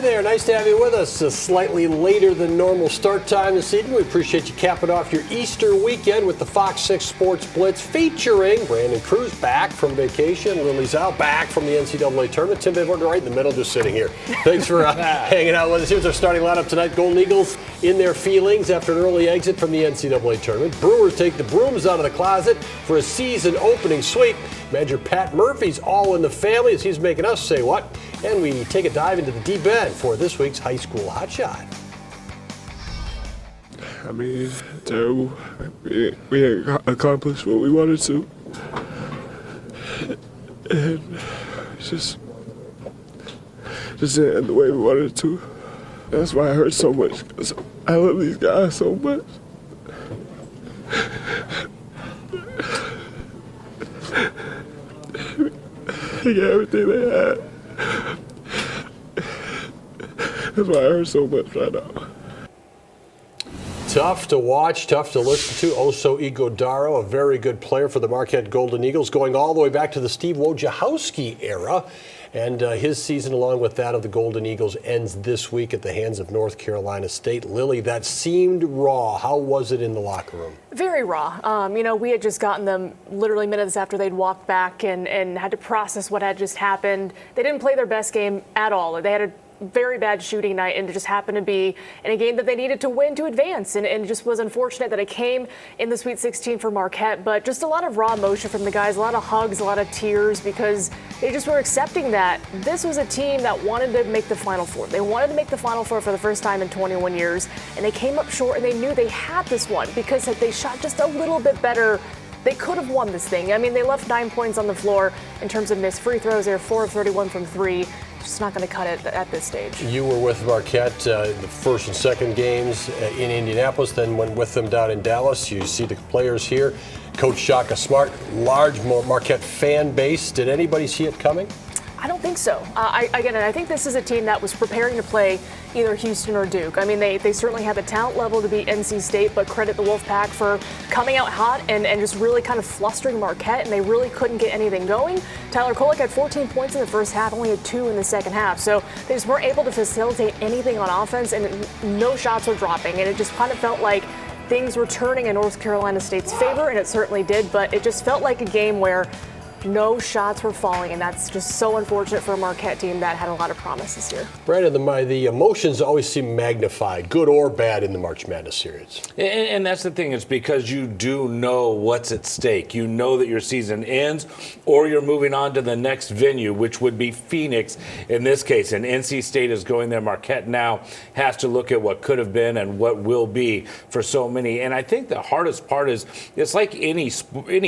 there. Nice to have you with us. A slightly later than normal start time this evening. We appreciate you capping off your Easter weekend with the FOX6 Sports Blitz featuring Brandon Cruz back from vacation. Lily Zhao back from the NCAA tournament. Tim Van right in the middle, just sitting here. Thanks for hanging out with us. Here's our starting lineup tonight. Golden Eagles in their feelings after an early exit from the NCAA tournament. Brewers take the brooms out of the closet for a season opening sweep. Manager Pat Murphy's all in the family as he's making us say what. And we take a dive into the deep end for this week's High School Hotshot. I mean, terrible. We accomplished what we wanted to. And it's just didn't end the way we wanted it to. That's why it hurts so much, because I love these guys so much. They got everything they had. That's why it hurts so much right now. Tough to watch, tough to listen to. Oso Ighodaro, a very good player for the Marquette Golden Eagles, going all the way back to the Steve Wojciechowski era. And his season, along with that of the Golden Eagles, ends this week at the hands of North Carolina State. Lily, that seemed raw. How was it in the locker room? Very raw. We had just gotten them literally minutes after they'd walked back and had to process what had just happened. They didn't play their best game at all. They had a very bad shooting night, and it just happened to be in a game that they needed to win to advance. And it just was unfortunate that it came in the Sweet 16 for Marquette, but just a lot of raw emotion from the guys, a lot of hugs, a lot of tears, because they just were accepting that this was a team that wanted to make the Final Four. They wanted to make the Final Four for the first time in 21 years, and they came up short, and they knew they had this one because if they shot just a little bit better, they could have won this thing. I mean, they left 9 points on the floor in terms of missed free throws. They were 4 of 31 from three. Just not going to cut it at this stage. You were with Marquette the first and second games in Indianapolis, then went with them down in Dallas. You see the players here. Coach Shaka Smart, large Marquette fan base. Did anybody see it coming? I don't think so. I think this is a team that was preparing to play either Houston or Duke. I mean, they certainly had the talent level to beat NC State, but credit the Wolfpack for coming out hot and just really kind of flustering Marquette, and they really couldn't get anything going. Tyler Kolek had 14 points in the first half, only had 2 in the second half. So they just weren't able to facilitate anything on offense, and no shots were dropping. And it just kind of felt like things were turning in North Carolina State's favor, and it certainly did, but it just felt like a game where no shots were falling, and that's just so unfortunate for a Marquette team that had a lot of promise this year. Brandon, the emotions always seem magnified, good or bad, in the March Madness series. And that's the thing. It's because you do know what's at stake. You know that your season ends or you're moving on to the next venue, which would be Phoenix in this case. And NC State is going there. Marquette now has to look at what could have been and what will be for so many. And I think the hardest part is it's like any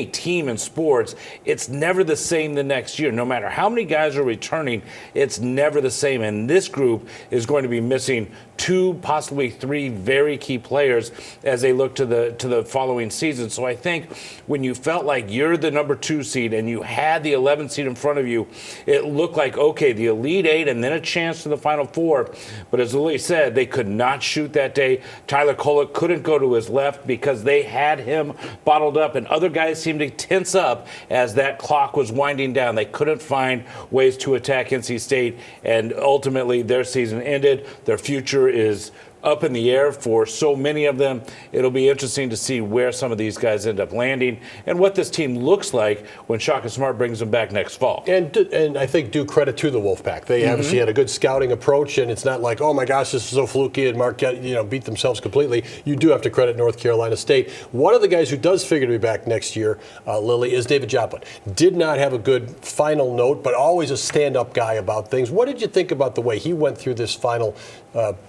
team in sports. It's never the same the next year. No matter how many guys are returning, it's never the same. And this group is going to be missing 2, possibly 3 very key players as they look to the following season. So I think when you felt like you're the number 2 seed and you had the 11th seed in front of you, it looked like, okay, the Elite 8 and then a chance to the Final Four. But as Lily said, they could not shoot that day. Tyler Kolek couldn't go to his left because they had him bottled up, and other guys seemed to tense up as that clock was winding down. They couldn't find ways to attack NC State, and ultimately their season ended. Their future is up in the air for so many of them. It'll be interesting to see where some of these guys end up landing and what this team looks like when Shaka Smart brings them back next fall. And I think due credit to the Wolfpack. They obviously had a good scouting approach, and it's not like, oh my gosh, this is so fluky and Marquette beat themselves completely. You do have to credit North Carolina State. One of the guys who does figure to be back next year, Lily, is David Joplin. Did not have a good final note, but always a stand-up guy about things. What did you think about the way he went through this final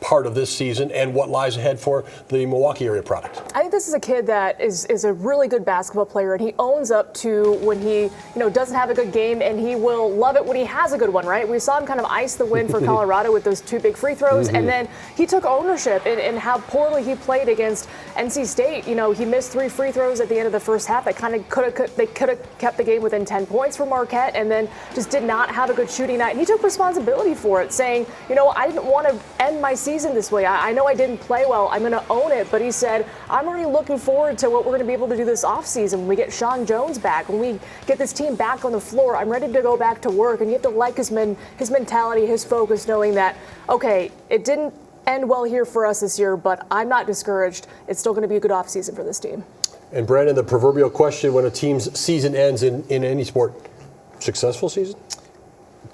part of this season and what lies ahead for the Milwaukee area product? I think this is a kid that is a really good basketball player, and he owns up to when he doesn't have a good game, and he will love it when he has a good one, right? We saw him kind of ice the win for Colorado with those 2 big free throws, and then he took ownership in how poorly he played against NC State. He missed 3 free throws at the end of the first half that kind of could have kept the game within 10 points for Marquette, and then just did not have a good shooting night. And he took responsibility for it, saying, I didn't want to end my season this way. I I know I didn't play well. I'm going to own it. But he said, I'm already looking forward to what we're going to be able to do this offseason when we get Sean Jones back, when we get this team back on the floor. I'm ready to go back to work. And you have to like his mentality, his focus, knowing that, okay, it didn't end well here for us this year, but I'm not discouraged. It's still going to be a good offseason for this team. And Brandon, the proverbial question when a team's season ends in any sport, successful season?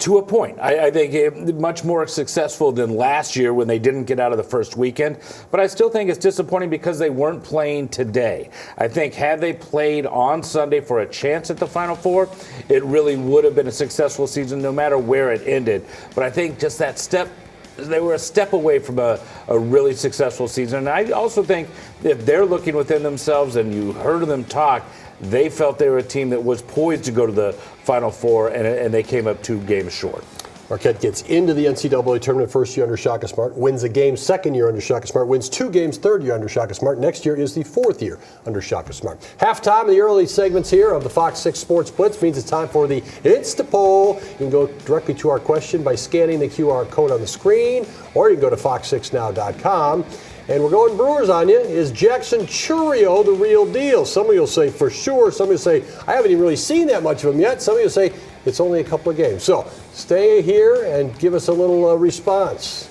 To a point. I think much more successful than last year when they didn't get out of the first weekend. But I still think it's disappointing because they weren't playing today. I think had they played on Sunday for a chance at the Final Four, it really would have been a successful season no matter where it ended. But I think just that step, they were a step away from a really successful season. And I also think if they're looking within themselves and you heard them talk, they felt they were a team that was poised to go to the Final Four, and they came up 2 games short. Marquette gets into the NCAA tournament first year under Shaka Smart, wins a game second year under Shaka Smart, wins 2 games third year under Shaka Smart. Next year is the 4th year under Shaka Smart. Halftime in the early segments here of the FOX6 Sports Blitz means it's time for the Insta Poll. You can go directly to our question by scanning the QR code on the screen, or you can go to fox6now.com. And we're going Brewers on you. Is Jackson Chourio the real deal? Some of you will say for sure. Some of you will say, I haven't even really seen that much of him yet. Some of you will say, it's only a couple of games. So stay here and give us a little response.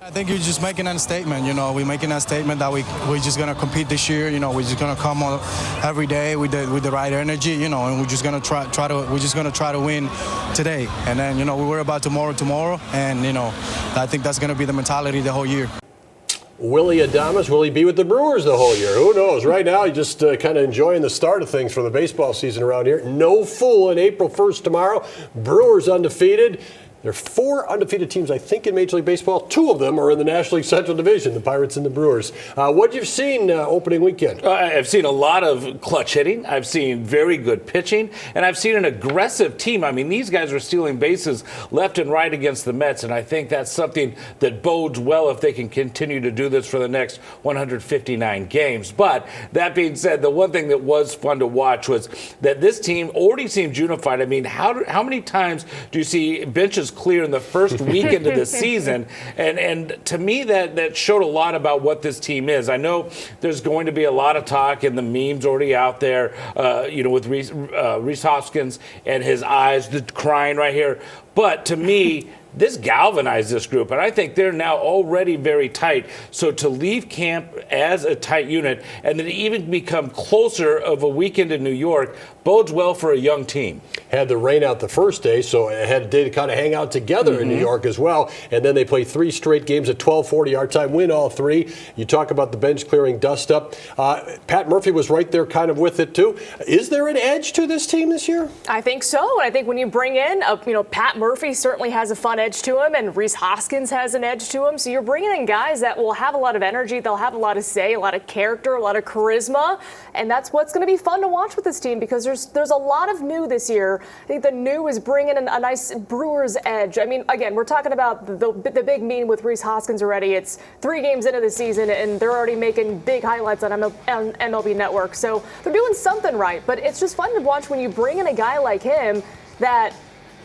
I think you're just making that statement. We're making that statement that we're just gonna compete this year. We're just gonna come on every day with the right energy. And we're just gonna try to win today. And then we worry about tomorrow. And I think that's gonna be the mentality the whole year. Willie Adames, will he be with the Brewers the whole year? Who knows? Right now, he's just kind of enjoying the start of things for the baseball season around here. No fool in April 1st tomorrow. Brewers undefeated. There are 4 undefeated teams, I think, in Major League Baseball. 2 of them are in the National League Central Division, the Pirates and the Brewers. What have you seen opening weekend? I've seen a lot of clutch hitting. I've seen very good pitching. And I've seen an aggressive team. I mean, these guys are stealing bases left and right against the Mets. And I think that's something that bodes well if they can continue to do this for the next 159 games. But that being said, the one thing that was fun to watch was that this team already seems unified. I mean, how many times do you see benches clear in the first weekend of the season, and to me that showed a lot about what this team is. I know there's going to be a lot of talk and the memes already out there, with Rhys Hoskins and his eyes crying right here. But to me, this galvanized this group, and I think they're now already very tight. So to leave camp as a tight unit and then even become closer of a weekend in New York bodes well for a young team. Had the rain out the first day, so it had a day to kind of hang out together in New York as well. And then they play 3 straight games at 12:40 our time, win all 3. You talk about the bench clearing dust up. Pat Murphy was right there kind of with it too. Is there an edge to this team this year? I think so. And I think when you bring in, Pat Murphy certainly has a fun edge to him, and Rhys Hoskins has an edge to him. So you're bringing in guys that will have a lot of energy. They'll have a lot of say, a lot of character, a lot of charisma. And that's what's going to be fun to watch with this team, because there's a lot of new this year. I think the new is bringing in a nice Brewers edge. I mean, again, we're talking about the big mean with Rhys Hoskins already. It's 3 games into the season, and they're already making big highlights on MLB Network. So they're doing something right. But it's just fun to watch when you bring in a guy like him that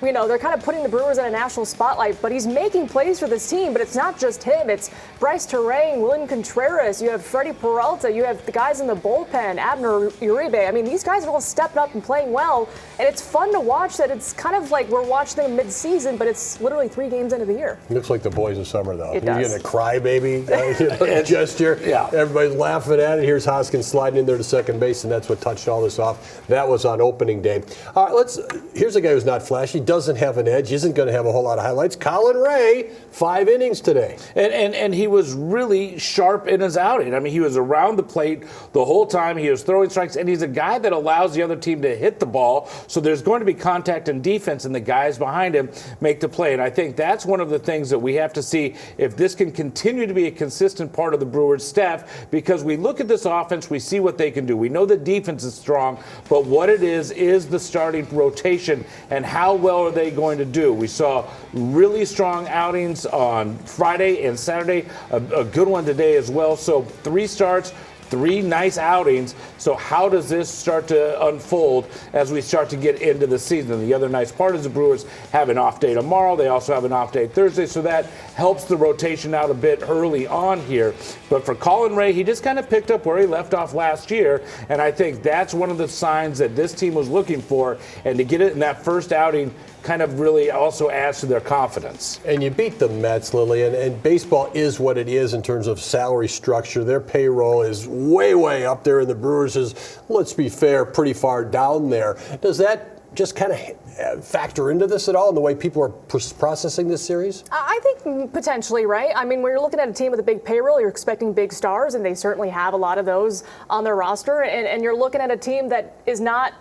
they're kind of putting the Brewers in a national spotlight, but he's making plays for this team. But it's not just him. It's Bryce Terang, William Contreras. You have Freddie Peralta. You have the guys in the bullpen, Abner Uribe. I mean, these guys are all stepping up and playing well. And it's fun to watch that. It's kind of like we're watching them mid-season, but it's literally 3 games into the year. Looks like the boys of summer, though. It You're does. getting a crybaby gesture. Yeah. Everybody's laughing at it. Here's Hoskins sliding in there to second base, and that's what touched all this off. That was on opening day. All right, here's a guy who's not flashy, doesn't have an edge, isn't going to have a whole lot of highlights. Colin Ray, 5 innings today. And he was really sharp in his outing. I mean, he was around the plate the whole time. He was throwing strikes, and he's a guy that allows the other team to hit the ball. So there's going to be contact and defense, and the guys behind him make the play. And I think that's one of the things that we have to see if this can continue to be a consistent part of the Brewers staff, because we look at this offense, we see what they can do. We know the defense is strong, but what it is the starting rotation, and how well are they going to do. We saw really strong outings on Friday and Saturday, a good one today as well. So 3 starts, 3 nice outings. So how does this start to unfold as we start to get into the season? The other nice part is the Brewers have an off day tomorrow. They also have an off day Thursday, so that helps the rotation out a bit early on here. But for Colin Ray, he just kind of picked up where he left off last year, and I think that's one of the signs that this team was looking for, and to get it in that first outing kind of really also adds to their confidence. And you beat the Mets, Lily, and baseball is what it is in terms of salary structure. Their payroll is way up there, and the Brewers is, let's be fair, pretty far down there. Does that just kind of factor into this at all in the way people are processing this series? I think potentially, right? I mean, when you're looking at a team with a big payroll, you're expecting big stars, and they certainly have a lot of those on their roster. And you're looking at a team that is not,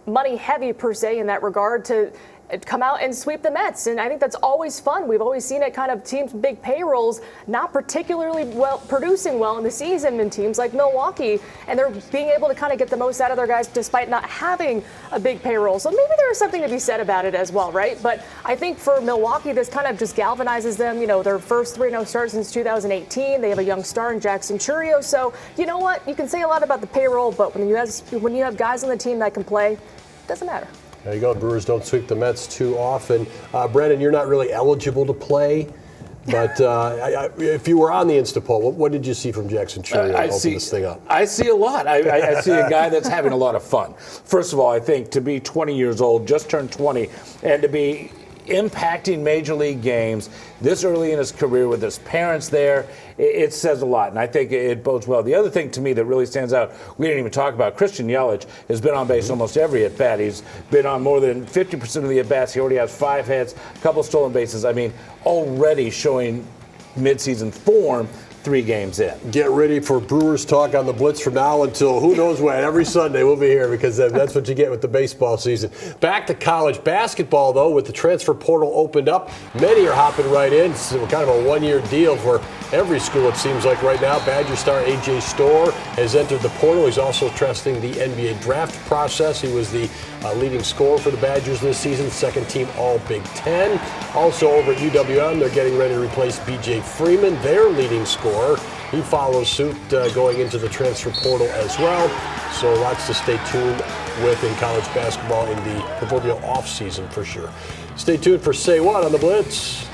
money heavy per se in that regard to come out and sweep the Mets. And I think that's always fun. We've always seen it kind of teams with big payrolls not particularly producing well in the season in teams like Milwaukee. And they're being able to kind of get the most out of their guys despite not having a big payroll. So maybe there is something to be said about it as well, right? But I think for Milwaukee, this kind of just galvanizes them. Their first 3-0 start since 2018. They have a young star in Jackson Churio. So you know what? You can say a lot about the payroll, but when you have guys on the team that can play, it doesn't matter. There you go. Brewers don't sweep the Mets too often. Brandon, you're not really eligible to play, but if you were on the Insta poll, what did you see from Jackson Churio open this thing up? I see a lot. I see a guy that's having a lot of fun. First of all, I think to be 20 years old, just turned 20, and to be impacting major league games this early in his career with his parents there, it says a lot, and I think it bodes well. The other thing to me that really stands out, we didn't even talk about, Christian Yelich has been on base almost every at-bat. He's been on more than 50% of the at-bats. He already has 5 hits, a couple stolen bases. I mean, already showing midseason form 3 games in. Get ready for Brewers talk on the Blitz from now until who knows when. Every Sunday we'll be here because that's what you get with the baseball season. Back to college basketball, though, with the transfer portal opened up. Many are hopping right in. It's kind of a one-year deal for every school, it seems like right now. Badger star A.J. Storr has entered the portal. He's also trusting the NBA draft process. He was the leading scorer for the Badgers this season, second team All-Big Ten. Also over at UWM, they're getting ready to replace B.J. Freeman, their leading scorer. He follows suit going into the transfer portal as well. So lots to stay tuned with in college basketball in the proverbial off-season for sure. Stay tuned for Say What on the Blitz.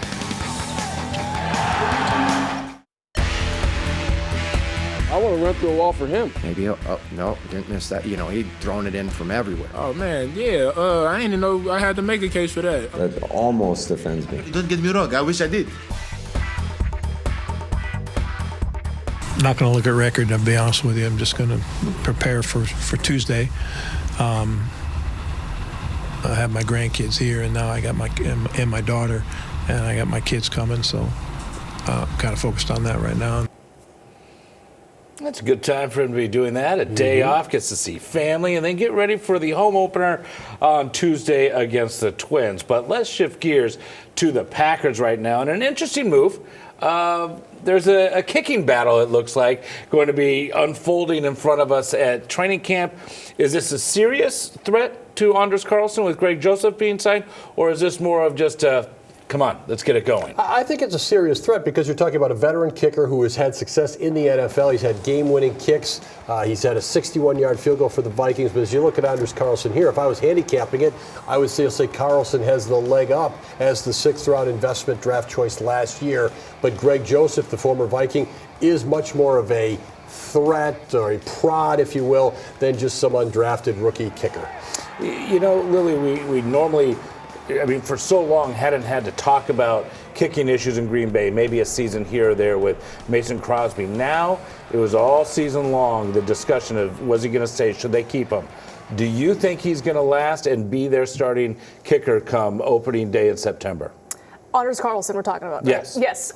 I want to run through a wall for him. Maybe, no, didn't miss that. He'd thrown it in from everywhere. Oh, man, yeah. I didn't know I had to make a case for that. That almost offends me. Don't get me wrong. I wish I did. I'm not going to look at record, I'll be honest with you. I'm just going to prepare for Tuesday. I have my grandkids here, and now I got my daughter, and I got my kids coming, so I'm kind of focused on that right now. It's a good time for him to be doing that. A day off, gets to see family, and then get ready for the home opener on Tuesday against the Twins. But let's shift gears to the Packers right now, and an interesting move. There's a kicking battle, it looks like, going to be unfolding in front of us at training camp. Is this a serious threat to Anders Carlson with Greg Joseph being signed, or is this more of just a come on, let's get it going? I think it's a serious threat because you're talking about a veteran kicker who has had success in the NFL. He's had game-winning kicks. He's had a 61-yard field goal for the Vikings. But as you look at Anders Carlson here, if I was handicapping it, I would still say Carlson has the leg up as the 6th-round investment draft choice last year. But Greg Joseph, the former Viking, is much more of a threat or a prod, if you will, than just some undrafted rookie kicker. Lily, we normally, for so long hadn't had to talk about kicking issues in Green Bay, maybe a season here or there with Mason Crosby. Now it was all season long, the discussion of was he going to stay, should they keep him? Do you think he's going to last and be their starting kicker come opening day in September? Anders Carlson we're talking about. Yes. Right? Yes.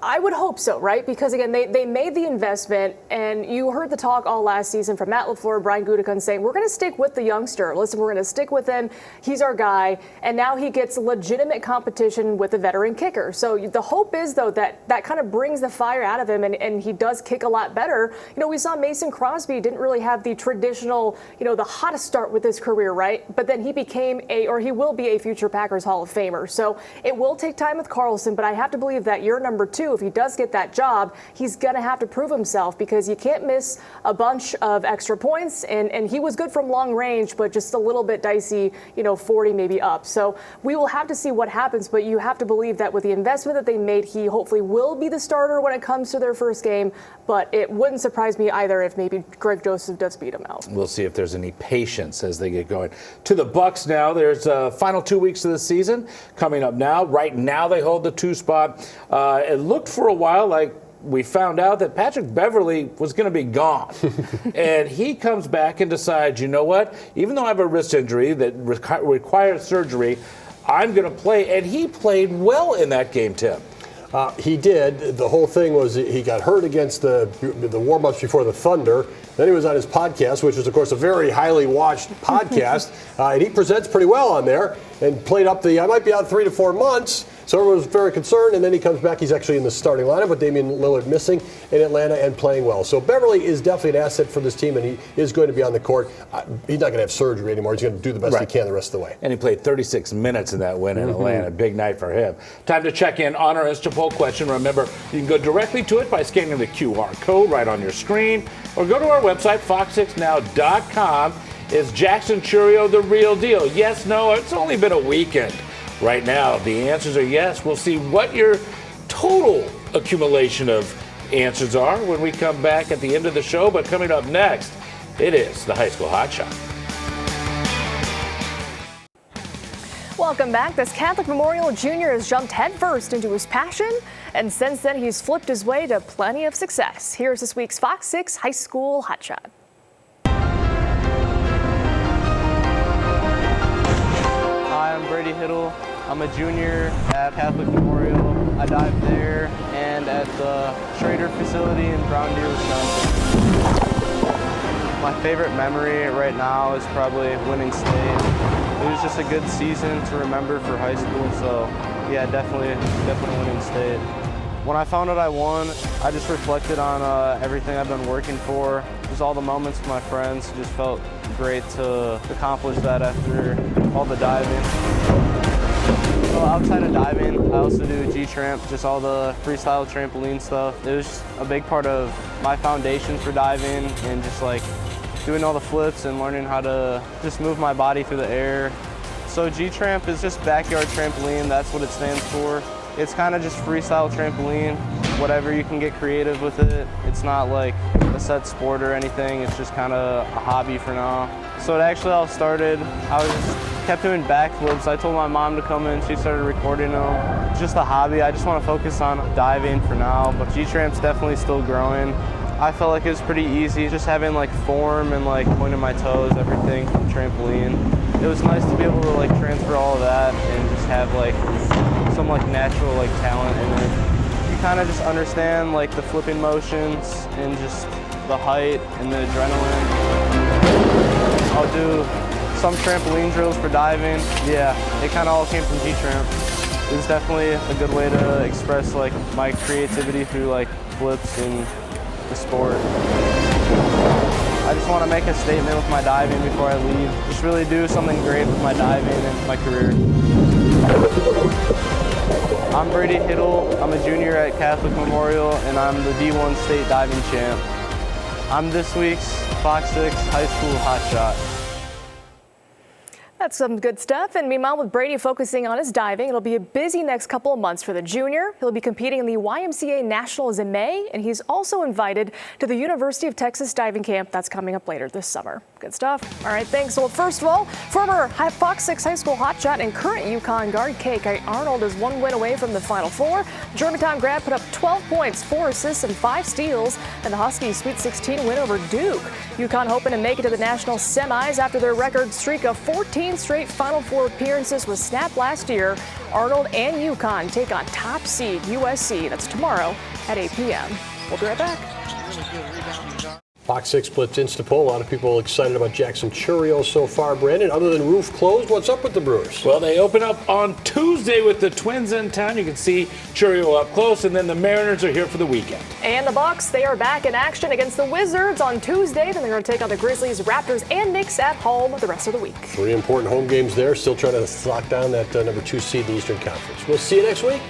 I would hope so, right? Because, again, they made the investment, and you heard the talk all last season from Matt LaFleur, Brian Gutekunst saying, we're going to stick with the youngster. Listen, we're going to stick with him. He's our guy. And now he gets legitimate competition with a veteran kicker. So the hope is, though, that kind of brings the fire out of him, and he does kick a lot better. We saw Mason Crosby didn't really have the traditional, the hottest start with his career, right? But then he became he will be a future Packers Hall of Famer. So it will take time with Carlson, but I have to believe that year number 2, too. If he does get that job, he's going to have to prove himself because you can't miss a bunch of extra points. And he was good from long range, but just a little bit dicey, 40 maybe up. So we will have to see what happens, but you have to believe that with the investment that they made, he hopefully will be the starter when it comes to their first game. But it wouldn't surprise me either if maybe Greg Joseph does beat him out. We'll see if there's any patience as they get going. To the Bucks now. There's final 2 weeks of the season coming up now. Right now they hold the 2 spot. It looked for a while like we found out that Patrick Beverley was going to be gone. And he comes back and decides, you know what? Even though I have a wrist injury that requires surgery, I'm going to play. And he played well in that game, Tim. He did. The whole thing was he got hurt against the warm-ups before the Thunder. Then he was on his podcast, which is, of course, a very highly watched podcast. And he presents pretty well on there and played up I might be out 3 to 4 months. So everyone was very concerned. And then he comes back. He's actually in the starting lineup with Damian Lillard missing in Atlanta and playing well. So Beverley is definitely an asset for this team, and he is going to be on the court. He's not going to have surgery anymore. He's going to do the best he can the rest of the way. And he played 36 minutes in that win in Atlanta. Big night for him. Time to check in on our Insta poll question. Remember, you can go directly to it by scanning the QR code right on your screen, or go to our website, fox6now.com. Is Jackson Churio the real deal? Yes, no, it's only been a weekend. Right now, the answers are yes. We'll see what your total accumulation of answers are when we come back at the end of the show. But coming up next, it is the High School Hot Shot. Welcome back. This Catholic Memorial junior has jumped headfirst into his passion, and since then he's flipped his way to plenty of success. Here's this week's Fox 6 High School Hot Shot. Hi, I'm Brady Hiddle. I'm a junior at Catholic Memorial. I dive there and at the Schrader facility in Brown Deer, Wisconsin. My favorite memory right now is probably winning state. It was just a good season to remember for high school, so yeah, definitely winning state. When I found out I won, I just reflected on everything I've been working for. Just all the moments with my friends. It just felt great to accomplish that after all the diving. So outside of diving, I also do G-Tramp, just all the freestyle trampoline stuff. It was just a big part of my foundation for diving and just like doing all the flips and learning how to just move my body through the air. So G-Tramp is just backyard trampoline, that's what it stands for. It's kind of just freestyle trampoline, whatever, you can get creative with it. It's not like a set sport or anything, it's just kind of a hobby for now. So it actually all started, kept doing backflips. I told my mom to come in, she started recording them. It's just a hobby, I just want to focus on diving for now, but G-Tramp's definitely still growing. I felt like it was pretty easy, just having like form and like pointing my toes, everything from trampoline. It was nice to be able to like transfer all of that and just have like some like natural like talent in it. You kind of just understand like the flipping motions and just the height and the adrenaline. I'll do some trampoline drills for diving. Yeah, it kind of all came from G-Tramp. It was definitely a good way to express like my creativity through like flips and the sport. I just want to make a statement with my diving before I leave. Just really do something great with my diving and my career. I'm Brady Hiddle. I'm a junior at Catholic Memorial, and I'm the D1 state diving champ. I'm this week's Fox 6 High School Hot Shot. That's some good stuff. And meanwhile, with Brady focusing on his diving, it'll be a busy next couple of months for the junior. He'll be competing in the YMCA Nationals in May, and he's also invited to the University of Texas diving camp that's coming up later this summer. Good stuff. All right, thanks. Well, first of all, former Fox 6 High School hotshot and current UConn guard KK Arnold is one win away from the Final Four. Germantown grad put up 12 points, 4 assists, and 5 steals, and the Huskies' Sweet 16 win over Duke. UConn hoping to make it to the national semis after their record streak of 14 straight Final Four appearances was snapped last year. Arnold and UConn take on top seed USC. That's tomorrow at 8 p.m. We'll be right back. Fox 6 Blitz Insta poll. A lot of people excited about Jackson Churio so far, Brandon. Other than roof closed, what's up with the Brewers? Well, they open up on Tuesday with the Twins in town. You can see Churio up close, and then the Mariners are here for the weekend. And the Bucks, they are back in action against the Wizards on Tuesday. Then they're going to take on the Grizzlies, Raptors, and Knicks at home the rest of the week. 3 important home games there. Still trying to lock down that number 2 seed in the Eastern Conference. We'll see you next week.